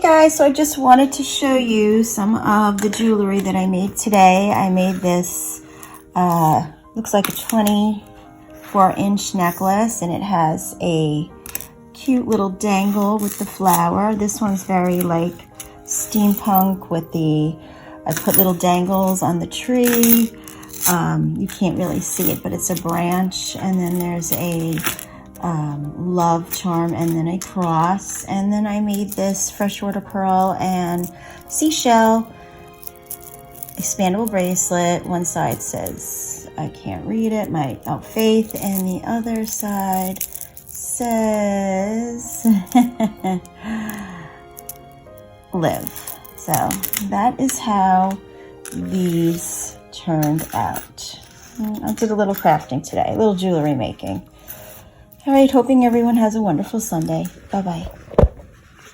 guys, so I just wanted to show you some of the jewelry that I made today. I made this, looks like a 24-inch necklace, and it has a cute little dangle with the flower. This one's very like steampunk with the, I put little dangles on the tree. You can't really see it, but it's a branch, and then there's a love charm, and then a cross, and then I made this freshwater pearl and seashell expandable bracelet. One side says, I can't read it, faith, and the other side says live. So that is how these turned out. I did a little crafting today, a little jewelry making. All right, hoping everyone has a wonderful Sunday. Bye-bye.